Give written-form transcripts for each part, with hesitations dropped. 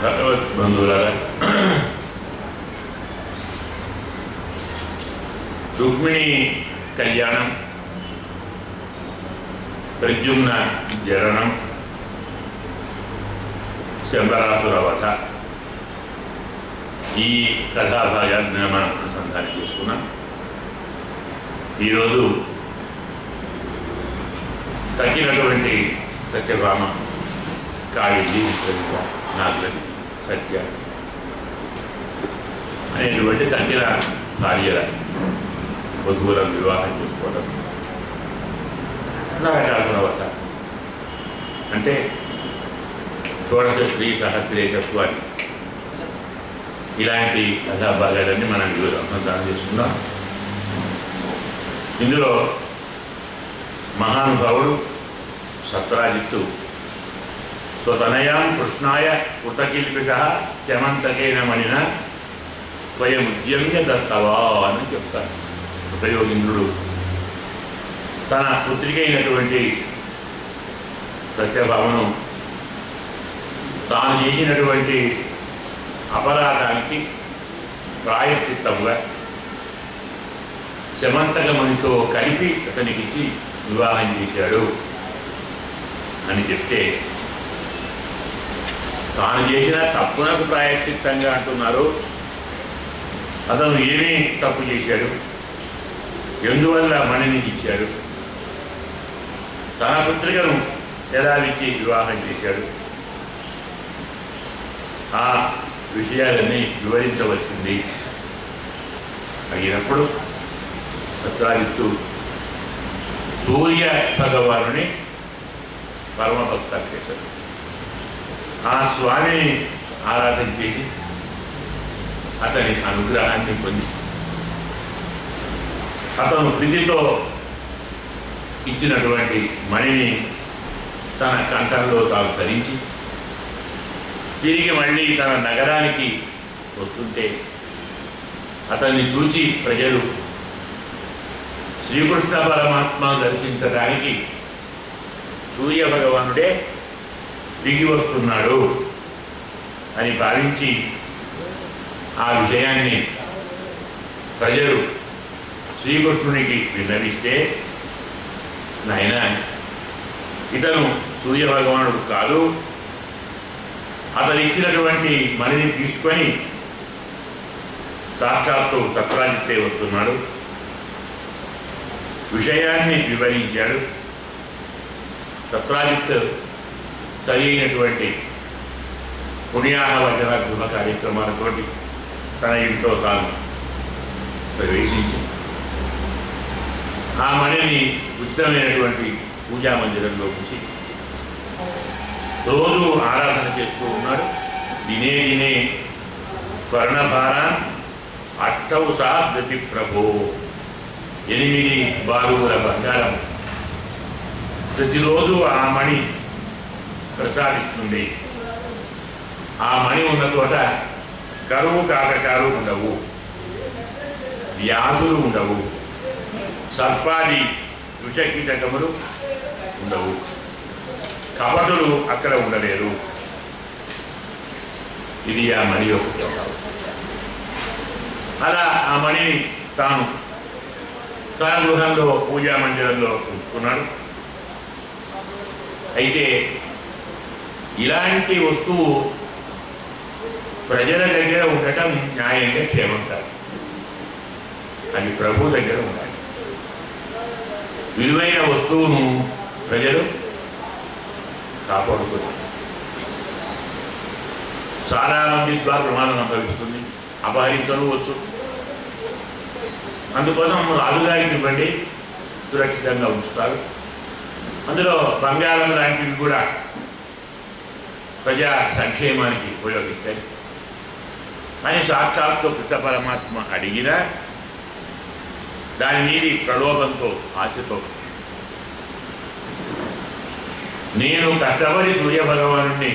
భగవద్బంధువులారా, రుక్మిణి కళ్యాణం, ప్రద్యుమ్న జరణం, శంబరాసుర వధ, ఈ కథాభాగాన్ని మనం అనుసంధానం చేసుకున్నాం. ఈరోజు తగ్గినటువంటి సత్యభామ, కాళింది, నాగలి, సత్య అనేటువంటి తగ్గిన భార్యల వధువులను వివాహం చేసుకోవడం, నరకాసుర వధ అంటే షోడశ శ్రీ సహస్రేశత్వాన్ని, ఇలాంటి కథాభాగాలన్నీ మనం అనుసంధానం చేసుకుందాం. ఇందులో మహానుభావుడు సత్రాజిత్తు స్వతనయాం కృష్ణాయ కృతకిల్పిష శమంతకేన మణిన స్వయముద్యమ్య దత్తవా అని చెప్తారు. ఉపయోగింద్రుడు తన పుత్రిక అయినటువంటి సత్యభామను తాను చేసినటువంటి అపరాధానికి ప్రాయశ్చిత్తంగా శమంతకమణితో కలిపి అతనికిచ్చి వివాహం చేశాడు అని చెప్తే, తాను చేసిన తప్పునకు ప్రాయశ్చిత్తంగా అంటున్నారు. అతను ఏమీ తప్పు చేశాడు, ఎందువల్ల మణిని ఇచ్చాడు, తన పుత్రికను ఎలా ఇచ్చి వివాహం చేశాడు, ఆ విషయాలన్నీ వివరించవలసింది. అయినప్పుడు సత్రాజిత్తు సూర్య భగవానుని పరమభక్త చేశాడు. ఆ స్వామిని ఆరాధన చేసి అతని అనుగ్రహాన్ని పొంది అతను ప్రీతితో ఇచ్చినటువంటి మణిని తన కంఠంలో తాను ధరించి తిరిగి మళ్ళీ తన నగరానికి వస్తుంటే అతన్ని చూచి ప్రజలు శ్రీకృష్ణ పరమాత్మను దర్శించడానికి సూర్య భగవానుడే దిగి వస్తున్నాడు అని భావించి ఆ విషయాన్ని ప్రజలు శ్రీకృష్ణునికి విన్నవిస్తే, నాయన ఇతను సూర్య భగవానుడు కాదు, అతను ఇచ్చినటువంటి మణిని తీసుకొని సాక్షాత్తు సత్రాజిత్తే వస్తున్నాడు. విషయాన్ని వివరించాడు. సత్రాజిత్ సరి అయినటువంటి పుణ్యాహవచన శుభ కార్యక్రమాలతోటి తన ఇంట్లో తాను ప్రవేశించి ఆ మణిని ఉచితమైనటువంటి పూజా మందిరంలో ఉంచి రోజు ఆరాధన చేస్తూ ఉన్నాడు. దినే దినే స్వర్ణభారాన్ అష్టౌ సహస్రతి ప్రభో, 8 బారుల బంగారం ప్రతిరోజు ఆ మణి ప్రసాదిస్తుంది. ఆ మణి ఉన్న చోట కరువు కాకటాలు ఉండవు, వ్యాధులు ఉండవు, సర్పాది విషకీటకములు ఉండవు, కపటులు అక్కడ ఉండలేరు. ఇది ఆ మణి యొక్క ప్రభావం. అలా ఆ మణిని తాను తన గృహంలో పూజా మందిరంలో ఉంచుకున్నాడు. అయితే ఇలాంటి వస్తువు ప్రజల దగ్గర ఉండటం న్యాయంగా క్షేమం కాదు, అది ప్రభు దగ్గర ఉండాలి. విలువైన వస్తువును ప్రజలు కాపాడుకోవాలి. చాలామంది ద్వారా ప్రమాదం అనుభవిస్తుంది, అపహరించవచ్చు. అందుకోసం రాజుగారికి ఇవ్వండి, సురక్షితంగా ఉంచుతారు. అందులో బంగారం లాంటివి కూడా ప్రజా సంక్షేమానికి ఉపయోగిస్తాయి. అని సాక్షాత్తు కృష్ణ పరమాత్మ అడిగినా దాని మీది ప్రలోభంతో, ఆశతో నేను కష్టపడి సూర్యభగవాను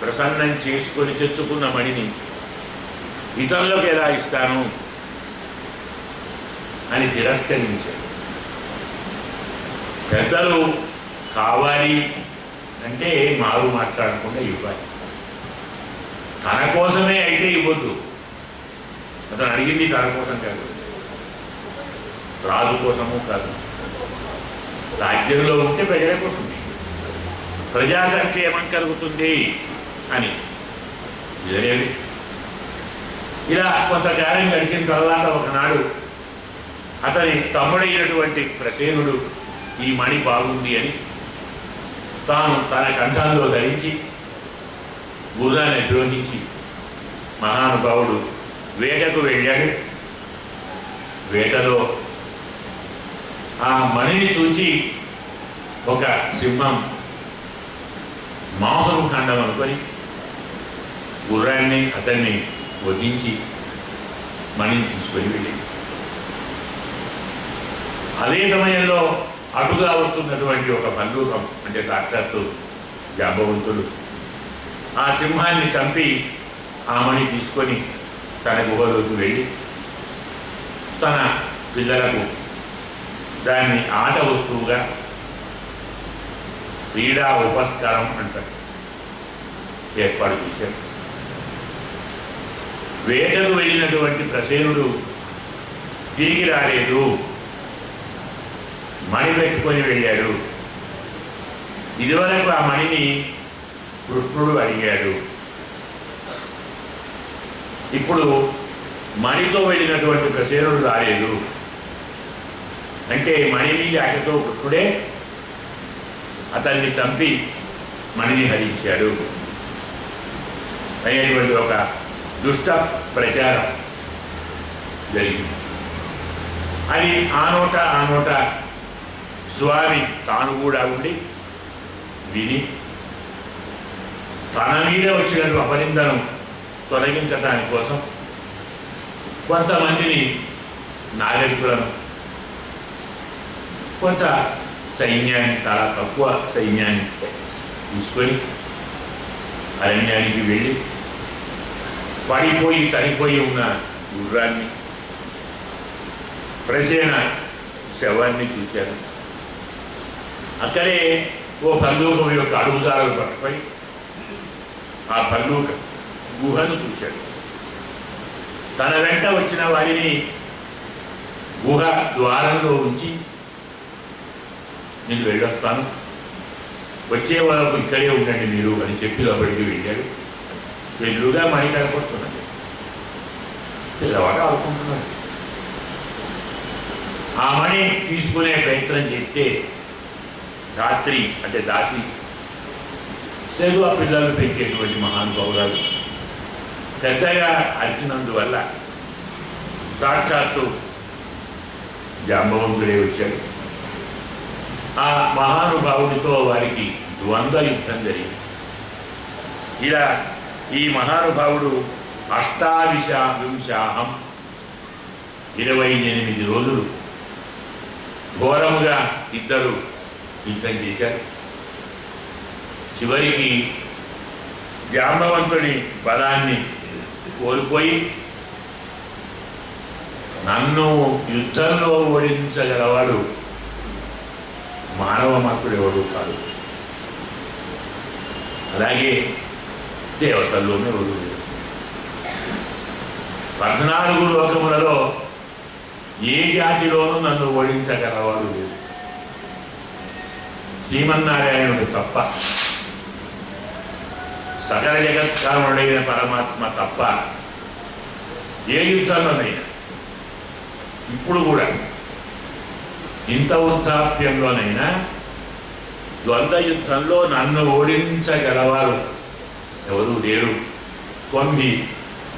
ప్రసన్నం చేసుకొని తెచ్చుకున్న మణిని ఇతరులకు ఎలా ఇస్తాను అని తిరస్కరించాడు. పెద్దలు కావాలి అంటే మారు మాట్లాడకుండా ఇవ్వాలి. తన కోసమే అయితే ఇవ్వద్దు. అతను అడిగింది తన కోసం కాదు, రాజు కోసము కాదు. రాజ్యంలో ఉంటే ప్రజల కోసం, ప్రజా సంక్షేమం కలుగుతుంది అని జరిగేది. ఇలా కొంతకాలం గడిచిన తర్వాత ఒకనాడు అతని తమ్ముడైనటువంటి ప్రసేనుడు ఈ మణి బాగుంది అని తాను తన కంఠంలో ధరించి గుర్రాన్ని ద్రోహించి మహానుభావుడు వేటకు వెళ్ళాడు. వేటలో ఆ మణిని చూచి ఒక సింహం మాంసం ఖండం అనుకొని గుర్రాన్ని అతన్ని వధించి మణిని తీసుకొని వెళ్ళింది. అదే సమయంలో అటుగా వస్తున్నటువంటి ఒక బంధూకం, అంటే సాక్షాత్తు జాంబవంతుడు, ఆ సింహాన్ని చంపి ఆ మణి తీసుకొని తన గుహలోకి వెళ్ళి తన పిల్లలకు దాన్ని ఆట వస్తువుగా, క్రీడా ఉపస్కారం అంటారు, ఏర్పాటు చేశారు. వేటకు వెళ్ళినటువంటి ప్రసేనుడు తిరిగి రాలేదు, మణి పెట్టుకొని వెళ్ళాడు. ఇదివరకు ఆ మణిని కృష్ణుడు అడిగాడు, ఇప్పుడు మణితో వెళ్ళినటువంటి ప్రసేనుడు రాలేదు అంటే మణి మీద ఆటతో కృష్ణుడే అతన్ని చంపి మణిని హరించాడు అనేటువంటి ఒక దుష్ట ప్రచారం జరిగింది. అది ఆ నోట స్వామి తాను కూడా ఉండి విని తన మీద వచ్చినటువంటి అపనిందను తొలగించడానికి కోసం కొంతమందిని నాగరికులను, కొంత సైన్యాన్ని, చాలా తక్కువ సైన్యాన్ని తీసుకొని అరణ్యానికి వెళ్ళి పడిపోయి చనిపోయి ఉన్న గుర్రాన్ని, ప్రసేన శవాన్ని చూశారు. అక్కడే ఓ బంధూకం యొక్క అడుగుదారులు పట్టుకొని ఆ బంధూక గుహను చూశాడు. తన వెంట వచ్చిన వారిని గుహ ద్వారంలో ఉంచి నేను వెళ్ళొస్తాను, వచ్చే వాళ్ళకు ఇక్కడే ఉండండి మీరు అని చెప్పి లోపలికి వెళ్ళాడు. ఎదురుగా మణి కనపడుతున్నాడు, పిల్లవాడు ఆడుకుంటున్నాడు. ఆ మణి తీసుకునే ప్రయత్నం చేస్తే రాత్రి, అంటే దాసి లేదు ఆ పిల్లలు పెంచేటువంటి మహానుభావురాలు పెద్దగా అరిచినందువల్ల సాక్షాత్తు జాంబవంతుడే వచ్చాడు. ఆ మహానుభావుడితో వారికి ద్వంద్వ యుద్ధం జరిగింది. ఇలా ఈ మహానుభావుడు 28 28 రోజులు ఘోరముగా ఇద్దరు యుద్ధం చేశారు. చివరికి జాంబవంతుడి బలాన్ని కోల్పోయి నన్ను యుద్ధంలో ఓడించగలవాడు మానవ మాత్రుడు ఎవడు కాదు, అలాగే దేవతల్లోనే ఎవడు లేదు. 14 లోకములలో ఏ జాతిలోనూ నన్ను ఓడించగలవాడు లేదు, శ్రీమన్నారాయణుడు తప్ప, సకల జగత్కారుడైన పరమాత్మ తప్ప ఏ యుద్ధంలోనైనా, ఇప్పుడు కూడా ఇంత వృద్ధాప్యంలోనైనా ద్వంద్వ యుద్ధంలో నన్ను ఓడించగలవారు ఎవరు లేరు. త్వమి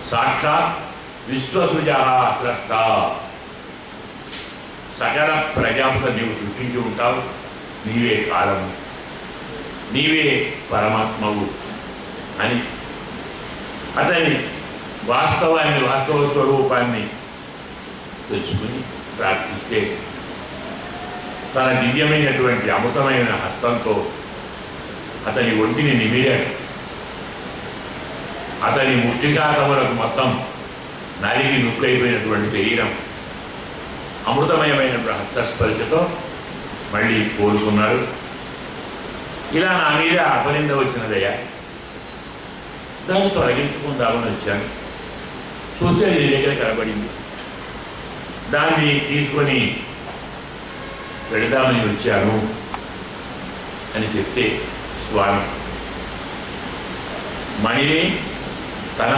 సాక్షాత్ విశ్వసృజా స్రష్ట, సకల ప్రజాపత నీవు సృష్టించి ఉంటావు, నీవే కాలము, నీవే పరమాత్మవు అని అతని వాస్తవ స్వరూపాన్ని తెలుసుకుని ప్రార్థిస్తే తన దివ్యమైనటువంటి అమృతమైన హస్తంతో అతని ఒంటిని నిమిరాడు. అతని ముష్టికాతములకు మొత్తం నలిగి నుక్కైపోయినటువంటి శరీరం అమృతమయమైన హస్తస్పర్శతో మళ్ళీ కోలుకున్నాడు. ఇలా నా మీద అపనింద వచ్చినదయ్యా, దాన్ని తొలగించుకుందామని వచ్చాను. చూస్తే అది నీ దగ్గర కనబడింది. దాన్ని తీసుకొని వెళదామని వచ్చాను అని చెప్తే స్వామి మణిని తన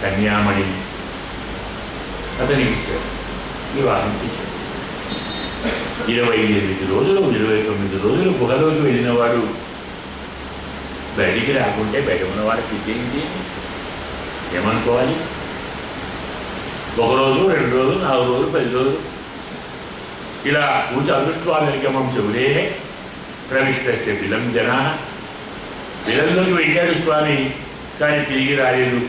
కన్యామణిని అతనికి ఇచ్చాడు. వివాహం చేశాడు. 28 రోజులు 29 రోజులు గుహలోకి వెళ్ళినవాడు బయటికి రాకుంటే బయట ఉన్నవాడు తిట్టేంటి ఏమనుకోవాలి? 1 రోజు 2 రోజులు 4 రోజులు 10 రోజులు ఇలా చూచి అదృష్టవాదం శివుడే ప్రవిష్టస్య బిలం జనా. బిలంలోకి వెళ్ళాడు స్వామి, కానీ తిరిగి రాలేదు.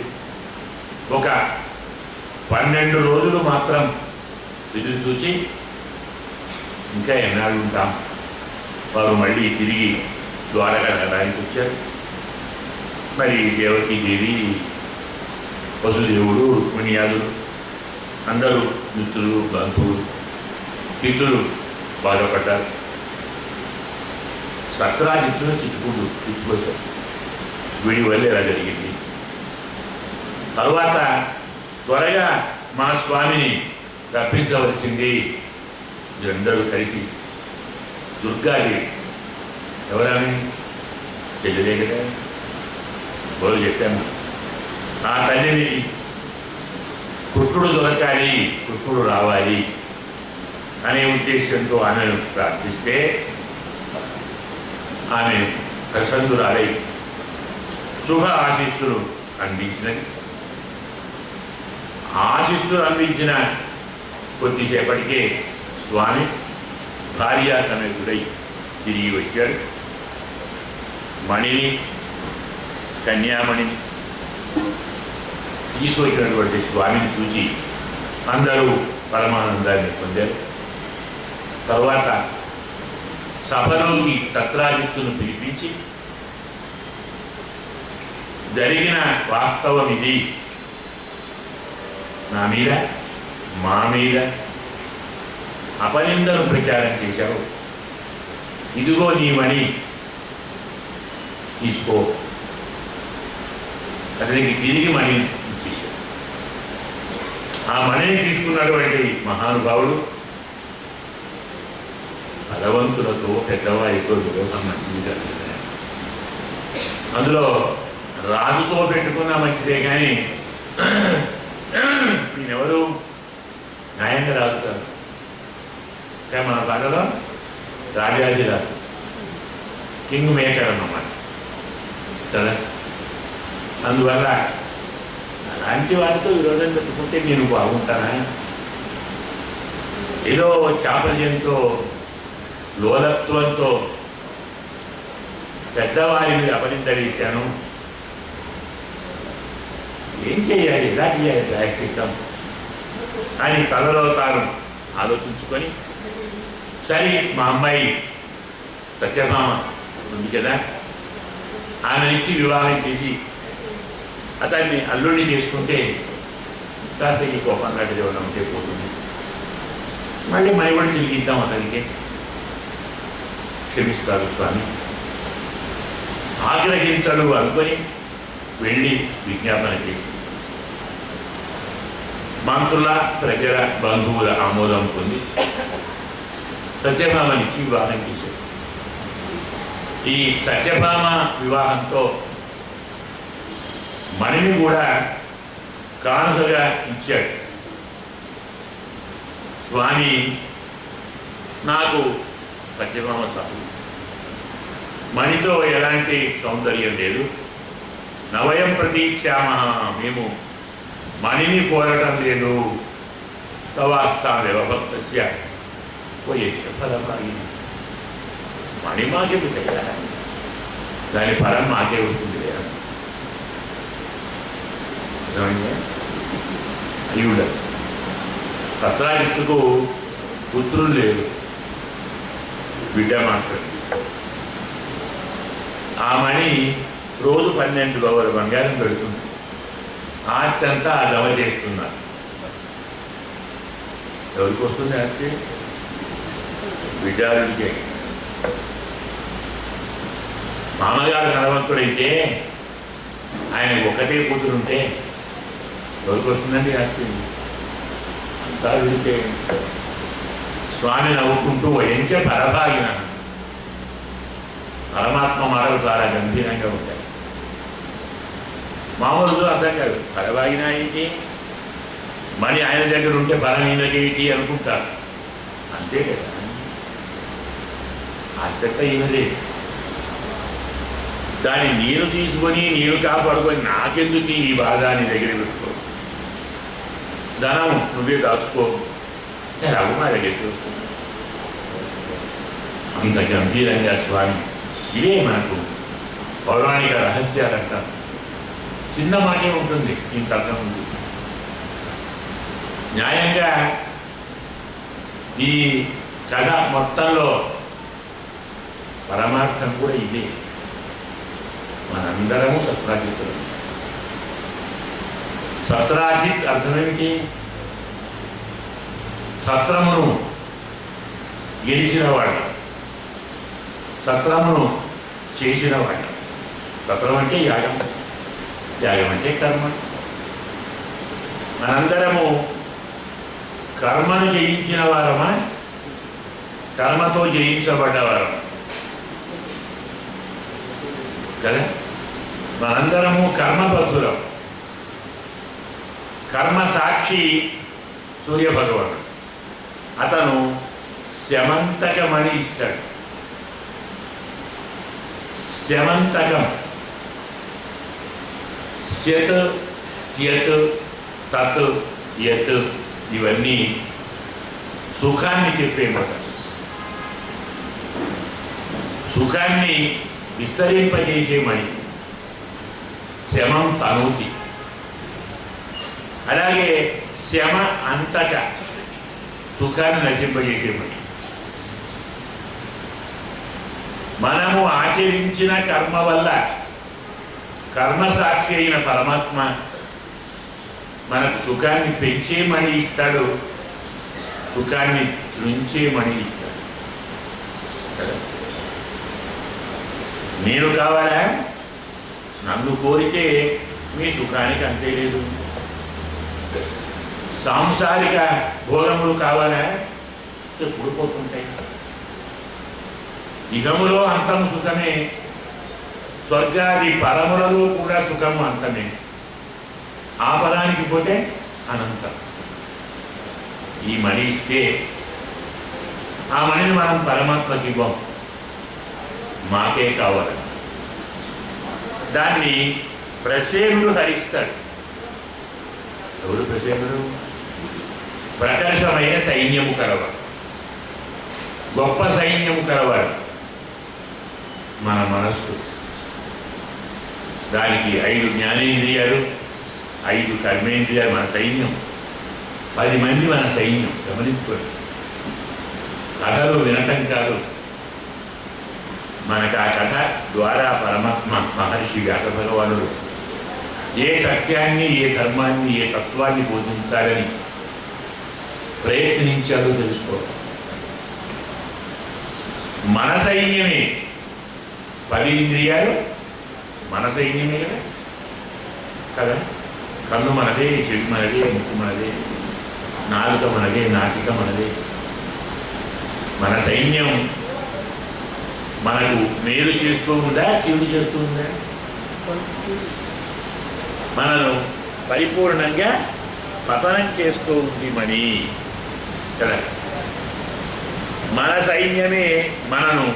ఒక 12 రోజులు మాత్రం ఎదురు చూచి ఇంకా ఎన్నాళ్ళు ఉంటాం, వారు మళ్ళీ తిరిగి ద్వారకా నగరానికి వచ్చారు. మరి దేవకీదేవి, వసుదేవుడు, మునియాదులు అందరూ మిత్రులు, బంధువులు, పితృలు బాధపడ్డారు. సత్రాజిత్తును తిట్టుకోసారు. వీడి వల్ల ఇలా జరిగింది. తరువాత త్వరగా మా స్వామిని రప్పించవలసింది. అందరూ కలిసి దుర్గాదేవి, ఎవరామె? చెల్లెలే కదా, బోలు చెప్పాను. ఆ తల్లిని కృష్ణుడు దొరకాలి, కృష్ణుడు రావాలి అనే ఉద్దేశంతో ఆమెను ప్రార్థిస్తే ఆమె ప్రసన్నురాలై శుభ ఆశీస్సులు అందించినది. ఆశీస్సులు అందించిన కొద్దిసేపటికే స్వామి భార్యా సమేతుడై తిరిగి వచ్చాడు. మణిని, కన్యామణిని తీసుకొచ్చినటువంటి స్వామిని చూచి అందరూ పరమానందాన్ని పొందారు. తరువాత సభలోకి సత్రాజిత్తును పిలిపించి జరిగిన వాస్తవం ఇది, నా మీద మా మీద అపనిందను ప్రచారం చేశావు, ఇదిగో నీ మణి తీసుకో. అతనికి తిరిగి మణి ఇచ్చేశాడు. ఆ మణిని తీసుకున్నటువంటి మహానుభావుడు బలవంతులతో పెద్దవారితో విరోధం మంచిది కాదు. అందులో రాజుతో పెట్టుకున్నా మంచిదే, కానీ నేనెవరు న్యాయంగా రాజు కాదు. కానీ మన పాటలో రాజాది రాజు, కింగ్ మేకర్ అన్నమాట కదా. అందువల్ల అలాంటి వారితో విరోధం పెట్టుకుంటే నేను బాగుంటానా? ఏదో చాపల్యంతో లోలత్వంతో పెద్దవారి మీద అపనిందవేశాను, ఏం చేయాలి, ఎలా చేయాలి ప్రాయశ్చిత్తం అని తనలో తాను ఆలోచించుకొని, సరే మా అమ్మాయి సత్యభామ ఉంది కదా, ఆమెనిచ్చి వివాహం చేసి అతన్ని అల్లుడిని చేసుకుంటే కార్తీకి కోపం లాంటిది ఏమైనా ఉంటే పోతుంది, మళ్ళీ మరి కూడా తిరిగిద్దాం అతనికి, క్షమిస్తాడు స్వామి. ఆగ్రహించడు అనుకొని వెళ్ళి విజ్ఞాపన చేసి మంత్రుల, ప్రజల, బంధువుల ఆమోదం పొంది సత్యభామనిచ్చి వివాహం చేశాడు. ఈ సత్యభామ వివాహంతో మణిని కూడా కానుకగా ఇచ్చాడు స్వామి. నాకు సత్యభామ చాలు, మణితో ఎలాంటి సౌందర్యం లేదు. నవయం ప్రతీక్షామ, మేము మణిని కోరటం లేదు. తవాస్తా వ్యవభక్తస్య పోయేక్ష ఫలమాగి, మణి మాకే కదా, దాని ఫలం మాకే వస్తుంది లేదా? అయ్యుడ సత్రాజిత్తుకు పుత్రులు లేరు, బిడ్డ మాత్రం. ఆ మణి రోజు 12 గౌరవ బంగారం పెడుతుంది. ఆస్తి అంతా జమ చేస్తున్నారు. ఎవరికి వస్తుంది ఆస్తి? బిడ్డారుడికే. మామగారు ధనవంతుడైతే ఆయన ఒకటే కూతురుంటే ఎవరికి వస్తుందండి ఆస్తి? అంతా విడితే స్వామి నవ్వుకుంటూ వయంచ పరభాగిన. పరమాత్మ మాటలు చాలా గంభీరంగా ఉంటాయి. మామూలుగా అర్థం కాదు. పరభాగిన ఏంటి, మళ్ళీ ఆయన దగ్గర ఉంటే పరమీనకేంటి అనుకుంటారు, అంతే కదా. అత్యంత ఈయనదే. దాన్ని నేను తీసుకొని నేను కాపాడుకొని నాకెందుకు ఈ బాధ నీ దగ్గర పెట్టుకో, ధనం నువ్వే దాచుకో, రఘు మా దగ్గర చూసుకో. అంత గంభీరంగా స్వామి. ఇదే మనకు పౌరాణిక రహస్యాలంట. చిన్న మాటే ఉంటుంది, ఇంత అర్థం ఉంది. న్యాయంగా ఈ కథ మొత్తంలో పరమార్థం కూడా ఇదే. మనందరము సత్రాజితులు. సత్రాజిత్ అర్థమేమిటి? సత్రమును గెలిచినవాడు, సత్రమును చేసినవాడు. సత్రం అంటే యాగం, యాగం అంటే కర్మ. మనందరము కర్మను జయించిన వారమా, కర్మతో జయించబడ్డవారమా కదా? మనందరము కర్మబద్ధులం. కర్మ సాక్షి సూర్యభగవానుడు. అతను శమంతకమని ఇస్తాడు. శమంతకం శత్ త్యత్ తత్ యత్ ఇవన్నీ సుఖాన్ని చెప్పేమాట. సుఖాన్ని విస్తరింపజేసేమని శమం తనూతి. అలాగే శమ అంతక సుఖాన్ని నశింపజేసేమని. మనము ఆచరించిన కర్మ వల్ల కర్మసాక్షి అయిన పరమాత్మ మనకు సుఖాన్ని పెంచేమని ఇస్తాడు, సుఖాన్ని తృంచేమని ఇస్తాడు కదా. నేను కావాలా? నన్ను కోరితే మీ సుఖానికి అంతే లేదు. సాంసారిక భోగములు కావాలా? ఎప్పుడు పోతుంటాయి. ఇహములో అంతం సుఖమే, స్వర్గాది పరములలో కూడా సుఖము అంతమే. ఆ పరానికి పోతే అనంతం. ఈ మణి ఇస్తే ఆ మణిని మనం పరమాత్మకి ఇవ్వం, మాకే కావాలి. దాన్ని ప్రసేనుడు హరిస్తాడు. ఎవరు ప్రసేనుడు? ప్రకర్షమైన సైన్యము కలవాడు, గొప్ప సైన్యము కలవాడు మన మనస్సు. దానికి 5 జ్ఞానేంద్రియాలు, 5 కర్మేంద్రియాలు మన సైన్యం. 10 మంది మన సైన్యం. గమనించుకోండి. కథలు వినటం కాదు, మనకు ఆ కథ ద్వారా పరమాత్మ మహర్షి వ్యాస భగవానుడు ఏ సత్యాన్ని, ఏ ధర్మాన్ని, ఏ తత్వాన్ని బోధించాలని ప్రయత్నించాలో తెలుసుకోవాలి. మన సైన్యమే 10 ఇంద్రియాలు మన సైన్యమే కదా కదా. కన్ను మనదే, చెవి మనదే, ముక్కు మనదే, నాలుక మనదే, నాసిక మనదే. మన సైన్యం మనకు మేలు చేస్తూ ఉందా, కీడు చేస్తూ ఉందా? మనను పరిపూర్ణంగా పతనం చేస్తూ ఉంది మణి కదా. మన సైన్యమే మనను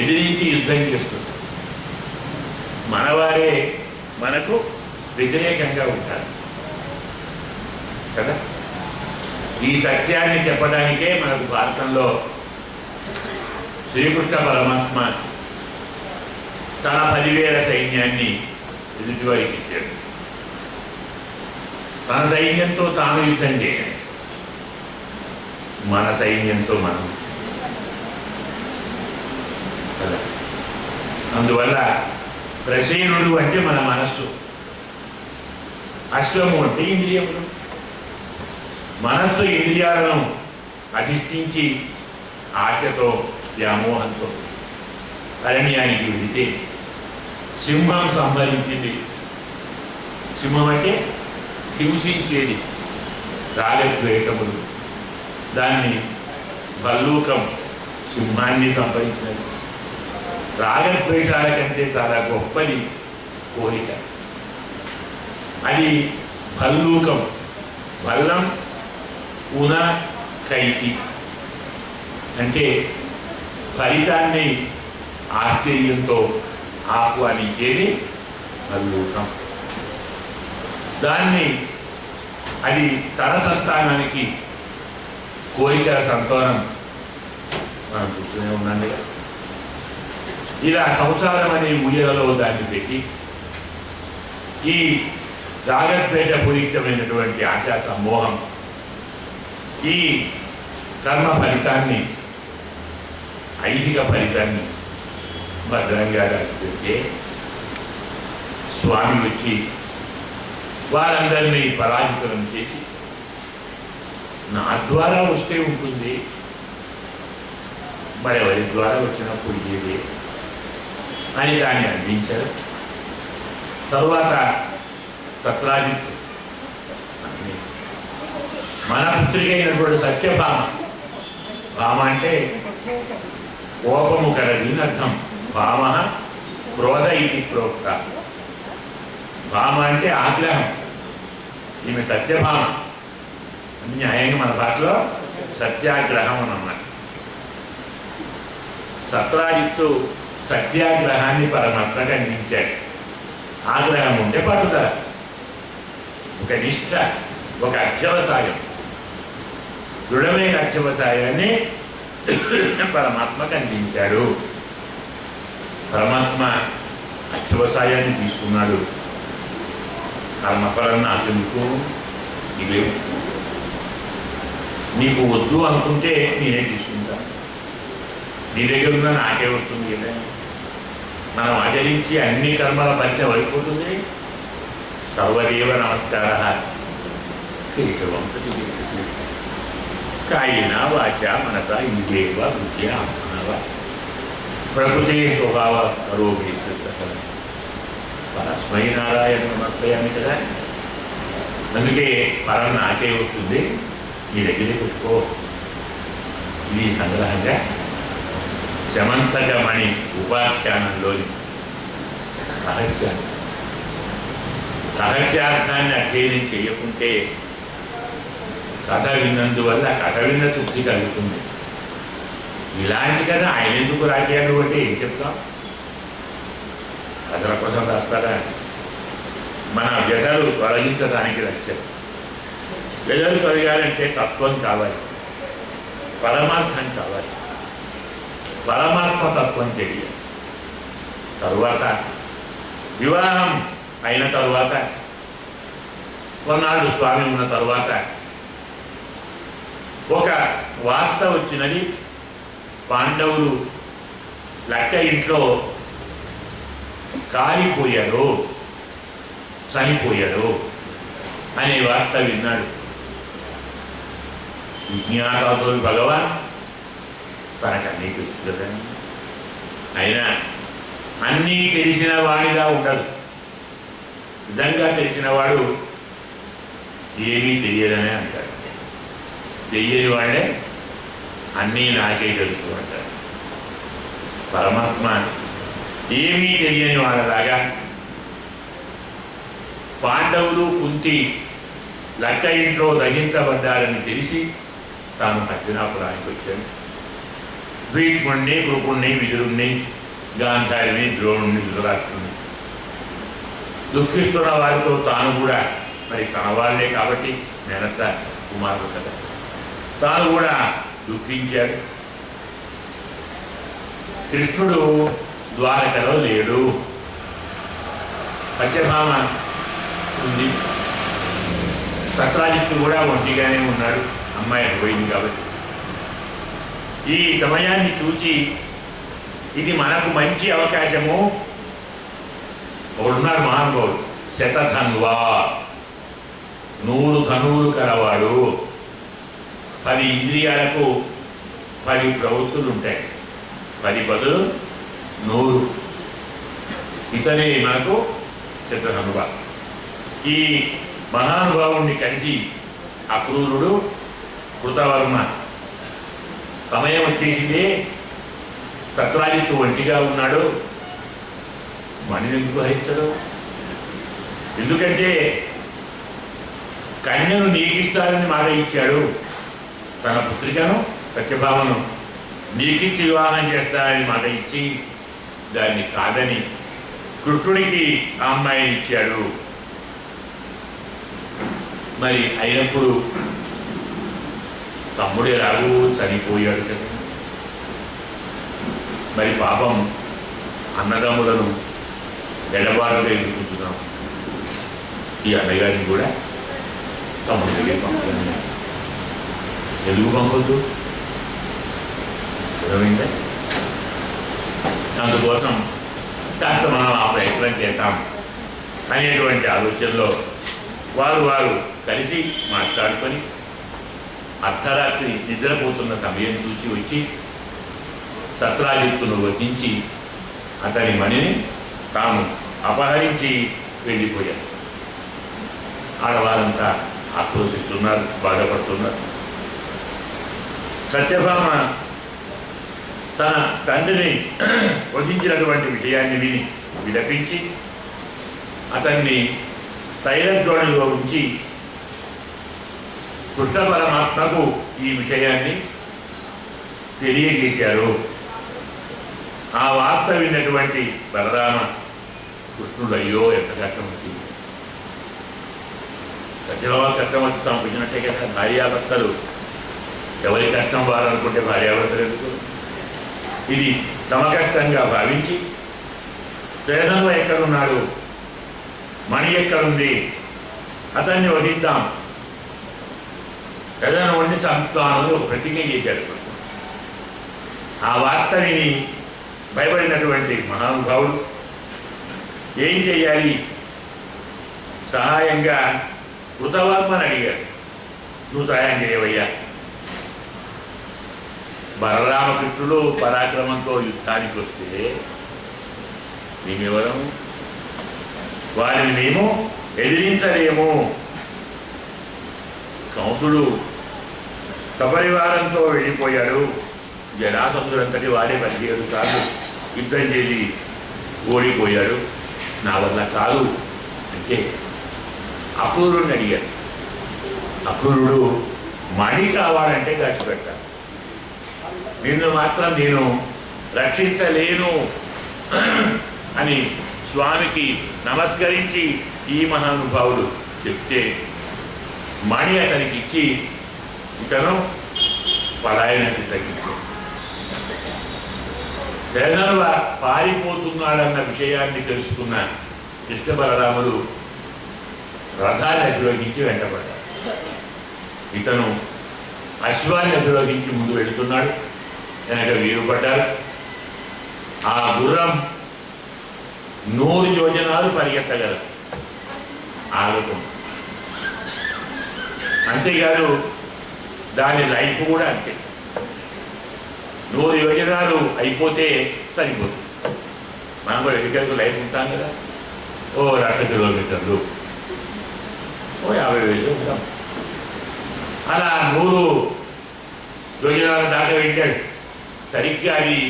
ఎదిరించి యుద్ధం చేస్తుంది. మనవారే మనకు వ్యతిరేకంగా ఉంటారు కదా. ఈ సత్యాన్ని చెప్పడానికే మనకు భారతంలో శ్రీకృష్ణ పరమాత్మ తన 10,000 సైన్యాన్ని ఎదుటివారికి ఇచ్చాడు. తన సైన్యంతో తాను యుద్ధం చేయాలి, మన సైన్యంతో మనం కదా. అందువల్ల ప్రసేనుడు అంటే మన మనస్సు, అశ్వము అంటే ఇంద్రియములు. మనస్సు ఇంద్రియాలను అధిష్ఠించి ఆశతో, వ్యామోహంతో అరణ్యానికి వెళితే సింహం సంహరించింది. సింహం అంటే హింసించేది, రాగద్వేషములు. దాన్ని భల్లూకం సింహాన్ని సంహరించినది. రాగద్వేషాల కంటే చాలా గొప్పది కోరిక. అది భల్లూకం. భల్లం ఉన కైతి అంటే ఫలితాన్ని ఆశ్చర్యంతో ఆహ్వానించేది భల్లూకం. దాన్ని అది తన సంతానానికి కోరిక సంతానం మనం చూస్తూనే ఉన్నాండి. ఇలా సంసారం అనే ఉయ్యలలో దాన్ని పెట్టి ఈ రాగద్వేష పూరితమైనటువంటి ఆశా సమ్మోహం ఈ కర్మ ఫలితాన్ని, ఐహిక ఫలితాన్ని భద్రంగా రాసిపెడితే స్వామి వచ్చి వారందరినీ పరాజితులం చేసి నా ద్వారా వస్తే ఉంటుంది, మరెవరి ద్వారా వచ్చినప్పుడు ఏది అని దాన్ని అందించారు. తరువాత సత్రాజిత్ మన పుత్రిక అయినటువంటి సత్యభామ. భామ అంటే కోపము కలది అని అర్థం. భామ క్రోధ ఇది ప్రోక్త. భామ అంటే ఆగ్రహం. ఈమె సత్యభామ. న్యాయంగా మన భాషలో సత్యాగ్రహం అన్నమాట. సత్రాజిత్తు సత్యాగ్రహాన్ని పరమాత్మకు అందించాడు. ఆగ్రహం ఉంటే పట్టుదల, ఒక నిష్ఠ, ఒక అత్యవసాయం, దృఢమైన అత్యవసాయాన్ని పరమాత్మకు అందించాడు. పరమాత్మ అత్యవసాయాన్ని తీసుకున్నాడు. కర్మఫలం నాకెందుకు, నీవే ఉంచుకో, నీకు వద్దు అనుకుంటే నేనే తీసుకుంటా, నీ దగ్గర ఉన్న నాకే వస్తుంది కదా. మనం ఆచరించి అన్ని కర్మల ఫలితం అయిపోతుంది. సర్వదేవ నమస్కార కేశవం కాయిన వాచ మనస ఇంద్రియేవ బుద్ధ్యా ఆత్మనవ ప్రకృతి స్వభావ కరోమి సకల పరస్మై నారాయణ నమస్కారాన్ని కదా. అందుకే పరం నాకే వస్తుంది, నీ దగ్గరే పెట్టుకో. ఇది సంగ్రహంగా శమంతకమణి ఉపాఖ్యానంలోని రహస్యార్థాన్ని అధ్యయనం చేయకుంటే కథ విన్నందువల్ల కథ విన్న తృప్తి కలుగుతుంది. ఇలాంటి కథ ఆయన ఎందుకు రాశాడు అంటే ఏం చెప్తాం? కథల కోసం రాస్తారా? మన వ్యధలు తొలగించడానికి రాశారు. వ్యధలు తొలగాలంటే తత్వం కావాలి, పరమార్థం కావాలి, పరమాత్మ తత్వం తెలియాలి. తరువాత వివాహం అయిన తరువాత కొన్నాళ్ళు స్వామి ఉన్న తరువాత ఒక వార్త వచ్చినది. పాండవులు లక్క ఇంట్లో కాలిపోయారు, చనిపోయారు అనే వార్త విన్నాడు. విజ్ఞాతతో భగవాన్ తనకన్నీ తెలుసు కదా. అయినా అన్నీ తెలిసిన వాడిగా ఉండదు. నిజంగా తెలిసిన వాడు ఏమీ తెలియదనే అంటాడు. తెలియని వాళ్ళే అన్నీ నాకే తెలుసు అంటారు. పరమాత్మ ఏమీ తెలియని వాళ్ళలాగా పాండవులు కుంతి లక్క ఇంట్లో దహించబడ్డారని తెలిసి తాను హస్తినాపురానికి వచ్చాడు. భీష్ముణ్ణి, కృపుణ్ణి, విదురుణ్ణి, గాంధారిని, ద్రోణుణ్ణి, ధృతరాష్ట్రుణ్ణి దుఃఖిస్తున్న వారితో తాను కూడా, మరి తన వాళ్ళే కాబట్టి మేనత్త కుమారుడు కదా, తాను కూడా దుఃఖించాడు. కృష్ణుడు ద్వారకలో లేడు. సత్యభామ ఉంది. సత్రాజిత్తు కూడా ఒంటిగానే ఉన్నాడు, అమ్మాయి పోయింది కాబట్టి. ఈ సమయాన్ని చూచి ఇది మనకు మంచి అవకాశము. ఒకడున్నాడు మహానుభావుడు, శతధన్వా, 100 ధనువులు కలవాడు. 10 ఇంద్రియాలకు 10 ప్రవృత్తులు ఉంటాయి. 10 బదులు 100. ఇతనే మనకు చిత్రహనుమ. ఈ మహానుభావుణ్ణి కలిసి అక్రూరుడు కృతవర్మ సమయం వచ్చేసిందే, సత్రాజిత్తు ఒంటిగా ఉన్నాడు, మణిని ఎందుకు హరించడు? ఎందుకంటే కన్యను నీకిస్తారని మాట ఇచ్చాడు. తన పుత్రికను సత్యభామను నీకిచ్చి వివాహం చేస్తారని మాట ఇచ్చి దాన్ని కాదని కృష్ణుడికి ఆ అమ్మాయిని ఇచ్చాడు. మరి అయినప్పుడు తమ్ముడు ఎలాగూ చనిపోయాడు కదా. మరి పాపం అన్నదమ్ములను ఎడబాటుగా ఎదుర్కొంటున్నాం. ఈ అన్నగారిని కూడా తమ్ముడి దగ్గర పంపుతుంది. ఎందుకు పంపొద్దు? అర్థమైందా? అందుకోసం కాస్త మనం ఆ ప్రయత్నం చేద్దాం అనేటువంటి ఆలోచనలో వారు కలిసి మాట్లాడుకొని అర్ధరాత్రి నిద్రపోతున్న సమయం చూసి వచ్చి సత్రాజిత్తును వధించి అతని మణిని తాము అపహరించి వెళ్ళిపోయారు. ఆడవారంతా ఆక్రోశిస్తున్నారు, బాధపడుతున్నారు. సత్యభామ తన తండ్రిని వధించినటువంటి విషయాన్ని విని విలపించి అతన్ని తైలద్రోణిలో ఉంచి కృష్ణ పరమాత్మకు ఈ విషయాన్ని తెలియజేశారు. ఆ వార్త విన్నటువంటి బలరామ కృష్ణుడు అయ్యో ఎంత కష్టం వచ్చింది. సత్యభామ కష్టం వచ్చి తాము పుట్టినట్టే కదా. భార్యాభర్తలు ఎవరి కష్టం వారనుకుంటే భార్యాభర్తలు ఎందుకు? ఇది తమ కష్టంగా భావించి శ్రీధనుడు ఎక్కడున్నాడు, మణి ఎక్కడుంది, అతన్ని వధిద్దాం, శ్రీధనుడిని చంపుతాను ఒక ప్రతిజ్ఞ చేశాడు. ఆ వార్త విని భయపడినటువంటి మహానుభావుడు ఏం చేయాలి? సహాయంగా కృతవర్మని అడిగాడు. నువ్వు సహాయం చేయవయ్యా. బలరామకృష్ణుడు పరాక్రమంతో యుద్ధానికి వస్తే మేమెవరం? వారిని మేము ఎదిరించలేము. కంసుడు సపరివారంతో వెళ్ళిపోయాడు. జరాసంధుడంతటి వాడే 17 సార్లు యుద్ధం చేసి ఓడిపోయాడు. నా వల్ల కాదు అంటే అక్రూరుడిని అడిగాడు. అక్రూరుడు మణి కావాలంటే దాచిపెట్టాను, నిన్ను మాత్రం నేను రక్షించలేను అని స్వామికి నమస్కరించి ఈ మహానుభావుడు చెప్తే మణి అతనికి ఇచ్చి ఇతను పలాయనానికి తగ్గించాడు. శ్రీధనుడు పారిపోతున్నాడన్న విషయాన్ని తెలుసుకున్న కృష్ణ బలరాముడు రథాన్ని అభిరోగించి వెంటబడ్డాడు. ఇతను అశ్వాన్ని అభిరోగించి ముందు వెళుతున్నాడు. వెనక వీరుపడ్డారు. ఆ గుర్రం 100 యోజనాలు పరిగెత్తగలదు, ఆగటం. అంతేకాదు దాని లైఫ్ కూడా అంతే. 100 యోజనాలు అయిపోతే సరిపోతుంది. మనం కూడా ఎక్కడికి లైఫ్ ఉంటాం కదా, ఓ 1,00,000 కిలోమీటర్లు, ఓ 50,000 ఉంటాం. అలా 100 యోజనాలు దాకా వెళ్ళాడు. సరిగ్గా అది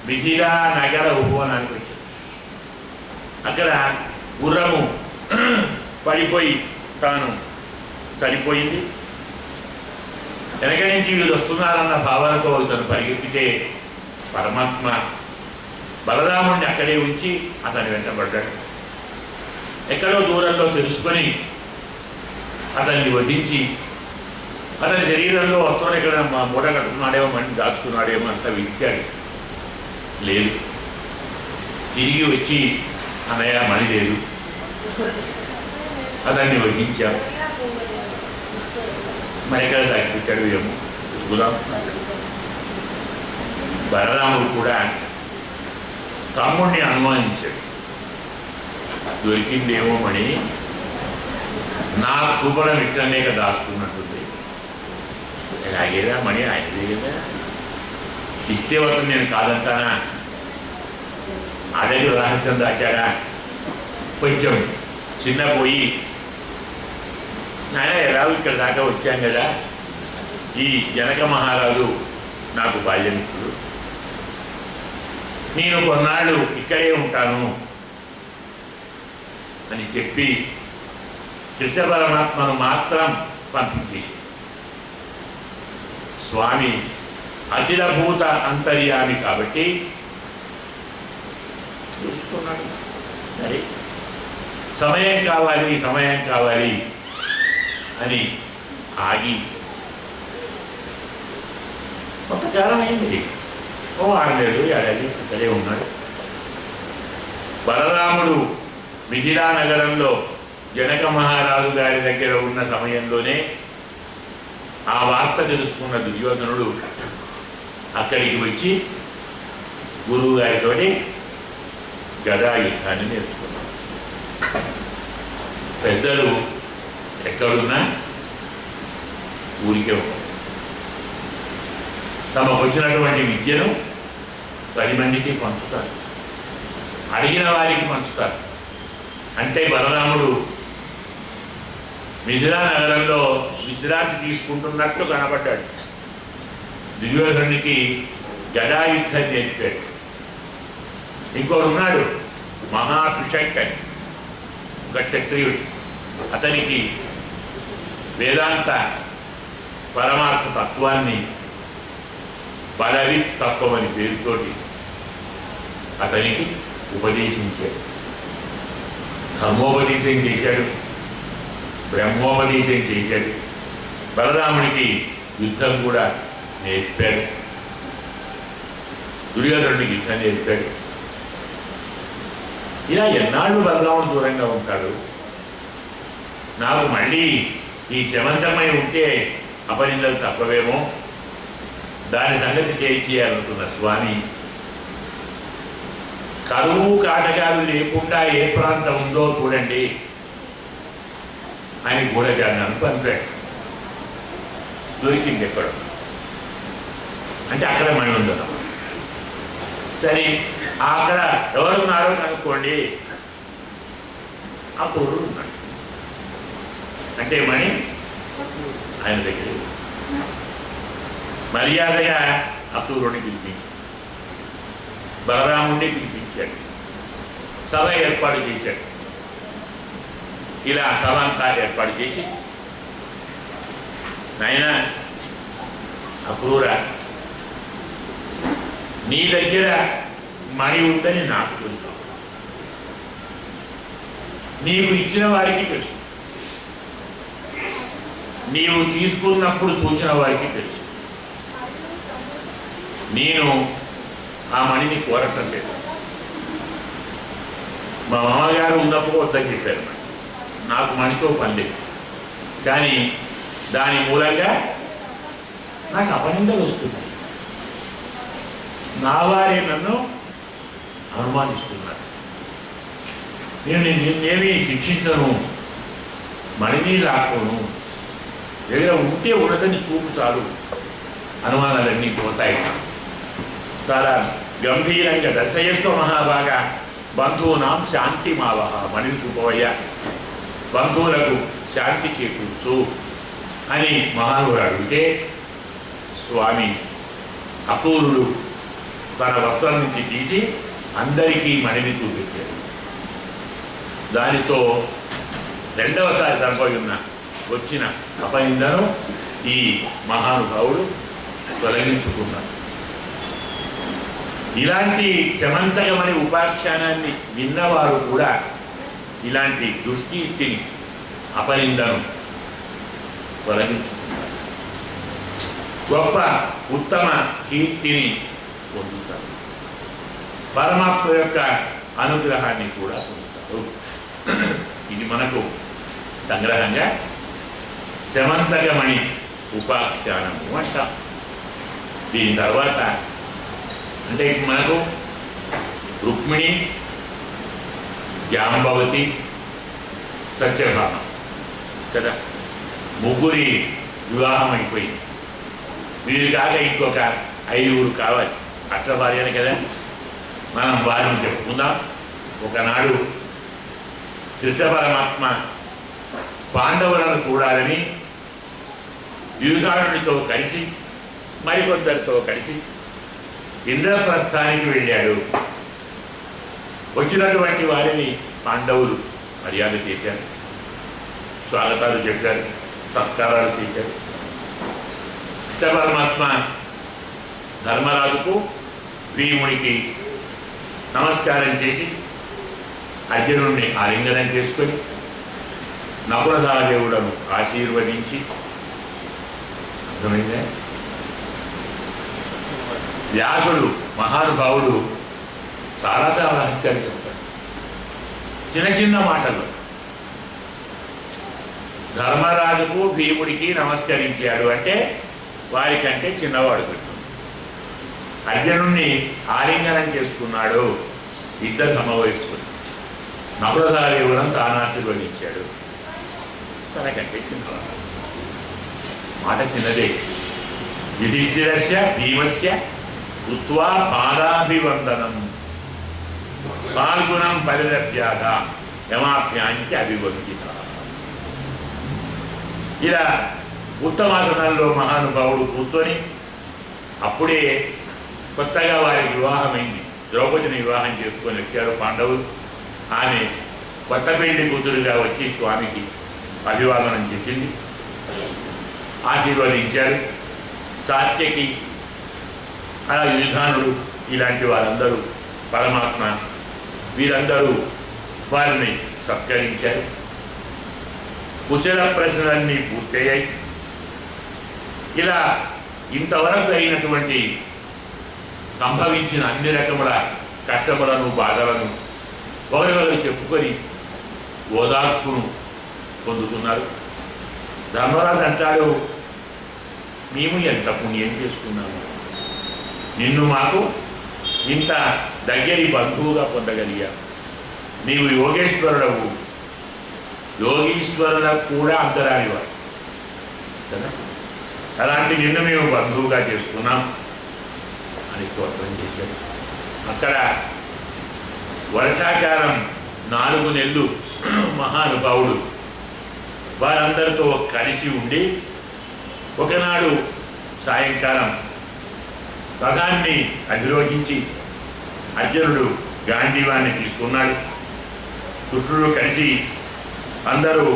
మిథిలా నగర ఉపవనానికి వచ్చింది. అక్కడ గుర్రము పడిపోయి తాను చనిపోయింది. వెనక నుంచి వీళ్ళు వస్తున్నారన్న భావనతో ఇతను పరిగెత్తితే పరమాత్మ బలరాముడిని అక్కడే ఉంచి అతని వెంటబడ్డాడు. ఎక్కడో దూరంలో తెలుసుకొని అతన్ని వధించి అతని శరీరంలో వస్తువుని ఎక్కడ మూట కట్టుకున్నాడేమో, మళ్ళీ దాచుకున్నాడేమో అంతా వెతికాడు. లేదు. తిరిగి వచ్చి అన్నయ్య మణి లేదు, అతన్ని వధించాం. మరి ఎక్కడ దాచిపెట్టాడు ఏమో వెతుకుదాం. బలరాముడు కూడా తమ్ముడిని అనుమానించాడు. దొరికిందేమో మణి, నా కృపణ ఇట్లనేక దాచుకున్నట్టుంది. ఎలాగేదా మణి ఆయనదే కదా, ఇస్తే వరకు నేను కాదంటానా? అడవి రహస్యం దాచాడా? కొంచెం చిన్నపోయి నాయన ఎలాగో ఇక్కడ దాకా వచ్చాం కదా, ఈ జనక మహారాజు నాకు బాల్యమిత్రుడు, నేను కొన్నాళ్ళు ఇక్కడే ఉంటాను అని చెప్పి కృష్ణ పరమాత్మను మాత్రం పంపించేసి, స్వామి అఖిలభూత అంతర్యామి కాబట్టి చూసుకున్నాడు. సరే సమయం కావాలి అని ఆగి కొంతకాలం అయింది. ఓ 6 నెలలు 7 ఏళ్ళు అక్కడే ఉన్నాడు. బలరాముడు మిథిలా నగరంలో జనక మహారాజు గారి దగ్గర ఉన్న సమయంలోనే ఆ వార్త తెలుసుకున్న దుర్యోధనుడు అక్కడికి వచ్చి గురువు గారితో గదా యుద్ధాన్ని నేర్చుకున్నాడు. పెద్దలు ఎక్కడున్నా ఊరికే తమకు వచ్చినటువంటి విద్యను 10 మందికి పంచుతారు, అడిగిన వారికి పంచుతారు. అంటే బలరాముడు మిథిలా నగరంలో విశ్రాంతి తీసుకుంటున్నట్టు కనపడ్డాడు. దుర్యోధనునికి గదాయుద్ధం నేర్పాడు. ఇంకోడు ఉన్నాడు మహాపిషంకని, ఒక క్షత్రియుడు. అతనికి వేదాంత పరమార్థ తత్వాన్ని బలవి తత్వమని పేరుతోటి అతనికి ఉపదేశించాడు. ధర్మోపదేశం చేశాడు, బ్రహ్మోపదేశం చేశాడు. బలరాముడికి యుద్ధం కూడా నేర్పాడు, దుర్యోధనుడికి యుద్ధం నేర్పాడు. ఇలా ఎన్నాళ్ళు బలరాముడు దూరంగా ఉంటాడు? నాకు మళ్ళీ ఈ శమంతమై ఉంటే అపనిందలు తప్పవేమో, దాని సంగతి చేయాలనుకున్న స్వామి కరువు కాటకాలు లేకుండా ఏ ప్రాంతం ఉందో చూడండి అని గూఢచారులను పంపాడు. దొరికింది ఎక్కడ అంటే అక్కడ మణి ఉందన్నమాట. సరే అక్కడ ఎవరున్నారో కనుక్కోండి. ఆ పూర్వుడు ఉన్నాడు అంటే మణి ఆయన దగ్గర మర్యాదగా అక్రూరుని పిలిపించి బలరాముడిని పిలిపించాడు, సభ ఏర్పాటు చేశాడు. ఇలా సభ అంతా ఏర్పాటు చేసి, నాయన అక్రూర, నీ దగ్గర మణి ఉందని నాకు తెలుసు, నీకు ఇచ్చిన వారికి తెలుసు, నీవు తీసుకున్నప్పుడు చూసిన వారికి తెలుసు. నేను ఆ మణిని కోరటం లేదు. మా మామగారు ఉన్నప్పుడు వద్దని చెప్పారు, నాకు మణితో పని లేదు. కానీ దాని మూలంగా నాకు అపనిందలు వస్తున్నాయి, నా వారే నన్ను అనుమానిస్తున్నారు. నేను నిన్నేమీ శిక్షించను, మణిని లాక్కోను, దగ్గర ఉంటే ఉన్నదని చూపుతారు, అనుమానాలన్నీ పోతాయి. చాలా గంభీరంగా దర్శయస్వ మహాభాగా బంధువునాం శాంతి మావహ, మణిని చూపవయ్యా, బంధువులకు శాంతి చేకూర్చు అని మహానుభుడు అడిగితే స్వామి అక్రూరుడు తన వస్త్రం నుంచి తీసి అందరికీ మణిని చూపించాడు. దానితో రెండవసారి తనపై వచ్చిన అపనిందను ఈ మహానుభావుడు తొలగించుకున్నాడు. ఇలాంటి శమంతకమని ఉపాఖ్యానాన్ని విన్నవారు కూడా ఇలాంటి దుష్కీర్తిని అపనిందను తొలగించుకున్నారు, గొప్ప ఉత్తమ కీర్తిని పొందుతారు, పరమాత్మ యొక్క అనుగ్రహాన్ని కూడా పొందుతారు. ఇది మనకు సంగ్రహంగా శమంతకమణి ఉపాఖ్యానము అంటాం. దీని తర్వాత అంటే మనకు రుక్మిణి, జాంబవతి, సత్యభామ కదా, ముగ్గురి వివాహం అయిపోయింది. వీరు కాక ఇంకొక 5 కావాలి. అట్ల భార్యను కదా, మనం వారిని చెప్పుకుందాం. ఒకనాడు కృష్ణ పరమాత్మ పాండవులను చూడాలని యుధానుడితో కలిసి మరికొందరితో కలిసి ఇంద్రప్రస్థానికి వెళ్ళాడు. వచ్చినటువంటి వారిని పాండవులు మర్యాద చేశారు, స్వాగతాలు చెప్పారు, సత్కారాలు చేశారు. కృష్ణ పరమాత్మ ధర్మరాజుకు భీముడికి నమస్కారం చేసి అర్జునుడిని ఆలింగనం చేసుకొని నకులసహదేవులను ఆశీర్వదించి, అర్థమైందే, వ్యాసుడు మహానుభావుడు చాలా చాలా రహస్యాలు చెప్తాడు. చిన్న చిన్న మాటల్లో ధర్మరాజుకు భీముడికి నమస్కరించాడు అంటే వారికంటే చిన్నవాడు పెట్టు. అర్జునుడిని ఆలింగనం చేసుకున్నాడు, ఇద్దరు సమవయస్కుడు. నకులసహదేవులను తాను ఆశీర్వదించాడు, తనకంటే చిన్నవాడు. మాట చిన్నదే. యుధిష్ఠిరస్య భీమస్య కృత్వా పాదాభివందనం పాల్గుణం పరిరభ్యాద యమాభ్యాంచ అభివందిత. ఇలా ఉత్తమాసనంలో మహానుభావుడు కూర్చొని, అప్పుడే కొత్తగా వారికి వివాహమైంది. ద్రౌపదిని వివాహం చేసుకొని వచ్చారు పాండవులు. ఆమె కొత్త పెళ్లి కూతురుగా వచ్చి స్వామికి అభివాదనం చేసింది, ఆశీర్వదించారు. సాత్యకి, అలా యుధానుడు, ఇలాంటి వారందరూ, పరమాత్మ, వీరందరూ వారిని సత్కరించారు. కుశల ప్రశ్నలన్నీ పూర్తయ్యాయి. ఇలా ఇంతవరకు అయినటువంటి సంభవించిన అన్ని రకముల కష్టములను, బాధలను ఒకరికొకరు చెప్పుకొని ఓదార్పును పొందుతున్నారు. ధర్మరాజు అంటాడు, మేము ఎంత పుణ్యం చేసుకున్నాము, నిన్ను మాకు ఇంత దగ్గరి బంధువుగా పొందగలిగా. నీవు యోగేశ్వరుడవు, యోగీశ్వరులకు కూడా అంతరానివాడు కదా, అలాంటి నిన్ను మేము బంధువుగా చేసుకున్నాం అని స్తోత్రం చేశాడు. అక్కడ వర్షాకాలం 4 నెలలు మహానుభావుడు వారందరితో కలిసి ఉండి, ఒకనాడు సాయంకాలం రథాన్ని అధిరోహించి అర్జునుడు గాంధీవాన్ని తీసుకున్నాడు. కృష్ణుడు కలిసి అందరూ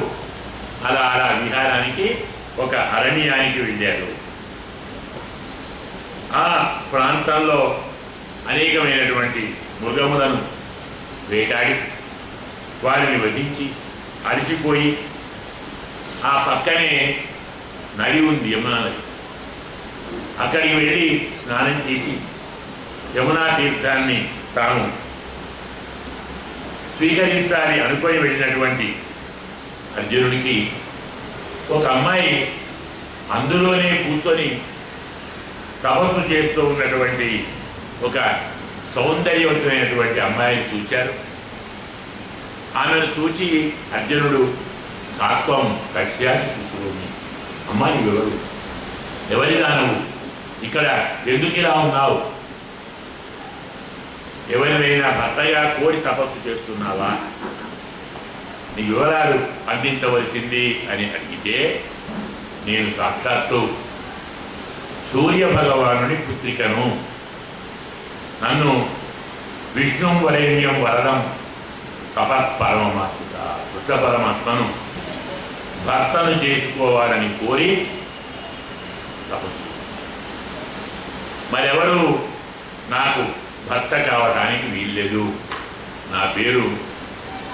అలా అలా విహారానికి ఒక అరణ్యానికి వెళ్ళారు. ఆ ప్రాంతాల్లో అనేకమైనటువంటి మృగములను వేటాడి వారిని వధించి అలసిపోయి, ఆ పక్కనే నది ఉంది, యమునా నది. అక్కడికి వెళ్ళి స్నానం చేసి యమునా తీర్థాన్ని తాను స్వీకరించాలి అనుకొని వెళ్ళినటువంటి అర్జునుడికి ఒక అమ్మాయి అందులోనే కూర్చొని తపస్సు చేస్తూ ఉన్నటువంటి ఒక సౌందర్యవంతమైనటువంటి అమ్మాయిని చూశారు. ఆమెను చూచి అర్జునుడు, కాత్వం కశ్యాసి శుశ్రూమి, అమ్మాయి ఎవరు, ఎవరిదా నువ్వు, ఇక్కడ ఎందుకు ఇలా ఉన్నావు, ఎవరినైనా భర్తగా కోరి తపస్సు చేస్తున్నావా, నీ వివరాలు అందించవలసింది అని అడిగితే, నేను సాక్షాత్తు సూర్య భగవానుని పుత్రికను, నన్ను విష్ణుం వరేణ్యం వరదం తపఃపరమమాత్మిక, కృష్ణ పరమాత్మను భర్తను చేసుకోవాలని కోరి తపస్సు. మరెవరు నాకు భర్త కావడానికి వీల్లేదు, నా పేరు